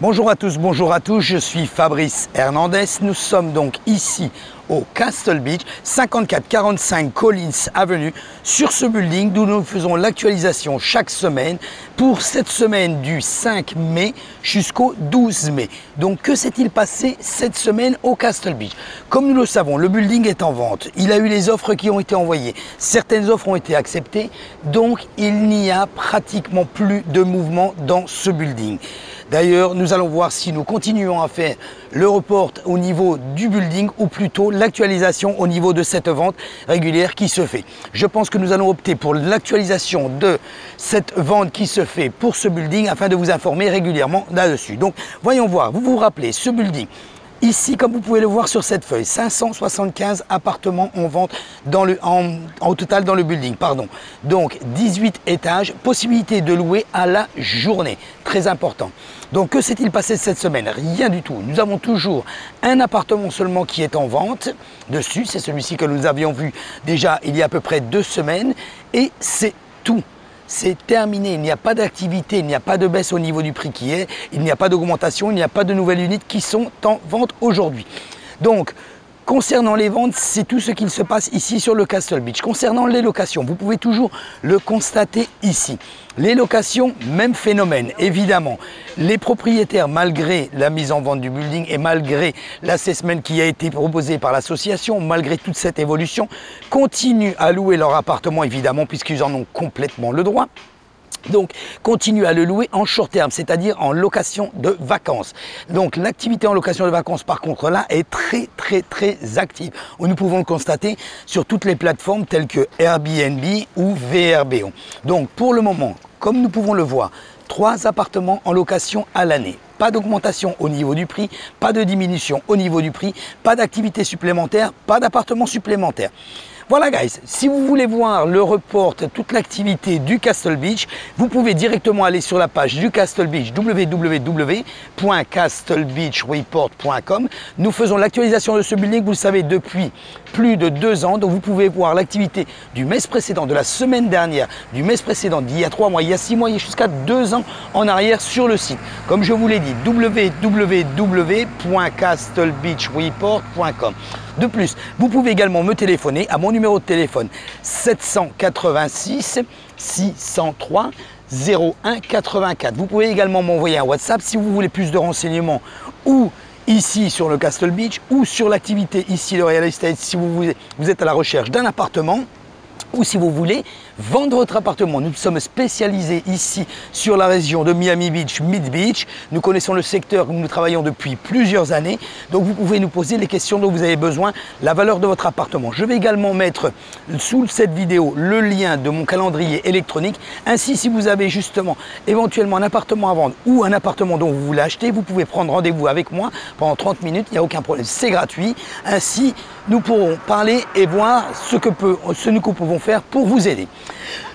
Bonjour à tous, je suis Fabrice Hernandez. Nous sommes donc ici au Castle Beach, 5445 Collins Avenue, sur ce building d'où nous faisons l'actualisation chaque semaine pour cette semaine du 5 mai jusqu'au 12 mai. Donc que s'est-il passé cette semaine au Castle Beach? Comme nous le savons, le building est en vente. Il a eu les offres qui ont été envoyées. Certaines offres ont été acceptées, donc il n'y a pratiquement plus de mouvement dans ce building. D'ailleurs, nous allons voir si nous continuons à faire le report au niveau du building ou plutôt l'actualisation au niveau de cette vente régulière qui se fait. Je pense que nous allons opter pour l'actualisation de cette vente qui se fait pour ce building afin de vous informer régulièrement là-dessus. Donc, voyons voir. Vous vous rappelez, ce building. Ici, comme vous pouvez le voir sur cette feuille, 575 appartements en vente en total dans le building. Donc 18 étages, possibilité de louer à la journée. Très important. Donc que s'est-il passé cette semaine? Rien du tout. Nous avons toujours un appartement seulement qui est en vente dessus. C'est celui-ci que nous avions vu déjà il y a à peu près 2 semaines. Et c'est tout. C'est terminé, il n'y a pas d'activité, il n'y a pas de baisse au niveau du prix qui est, il n'y a pas d'augmentation, il n'y a pas de nouvelles unités qui sont en vente aujourd'hui. Donc, concernant les ventes, c'est tout ce qu'il se passe ici sur le Castle Beach. Concernant les locations, vous pouvez toujours le constater ici. Les locations, même phénomène, évidemment. Les propriétaires, malgré la mise en vente du building et malgré l'assessment qui a été proposé par l'association, malgré toute cette évolution, continuent à louer leur appartement, évidemment, puisqu'ils en ont complètement le droit. Donc, continuent à le louer en short terme, c'est-à-dire en location de vacances. Donc, l'activité en location de vacances, par contre, là, est très active. Nous pouvons le constater sur toutes les plateformes telles que Airbnb ou VRBO. Donc, pour le moment, comme nous pouvons le voir, 3 appartements en location à l'année. Pas d'augmentation au niveau du prix, pas de diminution au niveau du prix, pas d'activité supplémentaire, pas d'appartement supplémentaire. Voilà guys, si vous voulez voir le report, toute l'activité du Castle Beach, vous pouvez directement aller sur la page du Castle Beach, www.castlebeachreport.com. Nous faisons l'actualisation de ce building, vous le savez, depuis plus de 2 ans. Donc vous pouvez voir l'activité du mes précédent, de la semaine dernière, du mes précédent, d'il y a 3 mois, il y a 6 mois, il y a jusqu'à 2 ans en arrière sur le site. Comme je vous l'ai dit, www.castlebeachreport.com. De plus, vous pouvez également me téléphoner à mon numéro de téléphone 786 603 0184. Vous pouvez également m'envoyer un WhatsApp si vous voulez plus de renseignements ou ici sur le Castle Beach ou sur l'activité ici le Real Estate si vous êtes à la recherche d'un appartement ou si vous voulez vendre votre appartement. Nous sommes spécialisés ici sur la région de Miami Beach, Mid Beach. Nous connaissons le secteur où nous travaillons depuis plusieurs années. Donc vous pouvez nous poser les questions dont vous avez besoin, la valeur de votre appartement. Je vais également mettre sous cette vidéo le lien de mon calendrier électronique. Ainsi, si vous avez justement éventuellement un appartement à vendre ou un appartement dont vous voulez acheter, vous pouvez prendre rendez-vous avec moi pendant 30 minutes. Il n'y a aucun problème, c'est gratuit. Ainsi, nous pourrons parler et voir ce que nous pouvons faire pour vous aider.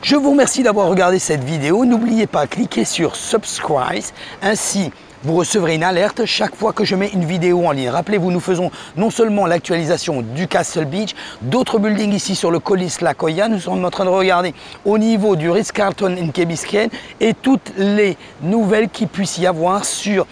Je vous remercie d'avoir regardé cette vidéo. N'oubliez pas, cliquez sur subscribe. Ainsi, vous recevrez une alerte chaque fois que je mets une vidéo en ligne. Rappelez-vous, nous faisons non seulement l'actualisation du Castle Beach, d'autres buildings ici sur le Collins La Jolla. Nous sommes en train de regarder au niveau du Ritz-Carlton in Key Biscayne et toutes les nouvelles qu'il puisse y avoir sur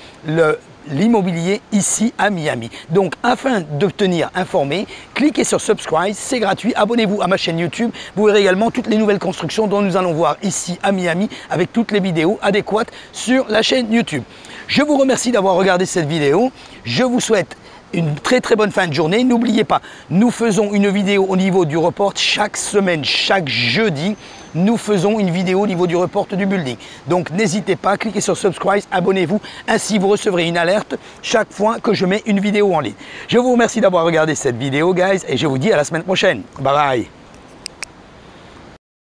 l'immobilier ici à Miami. Donc afin de tenir informé, cliquez sur subscribe, c'est gratuit, abonnez-vous à ma chaîne YouTube, vous verrez également toutes les nouvelles constructions dont nous allons voir ici à Miami avec toutes les vidéos adéquates sur la chaîne YouTube. Je vous remercie d'avoir regardé cette vidéo, je vous souhaite une très bonne fin de journée. N'oubliez pas, nous faisons une vidéo au niveau du report chaque semaine, chaque jeudi. Nous faisons une vidéo au niveau du report du building. Donc n'hésitez pas, cliquez sur subscribe, abonnez-vous. Ainsi, vous recevrez une alerte chaque fois que je mets une vidéo en ligne. Je vous remercie d'avoir regardé cette vidéo, guys, et je vous dis à la semaine prochaine. Bye bye.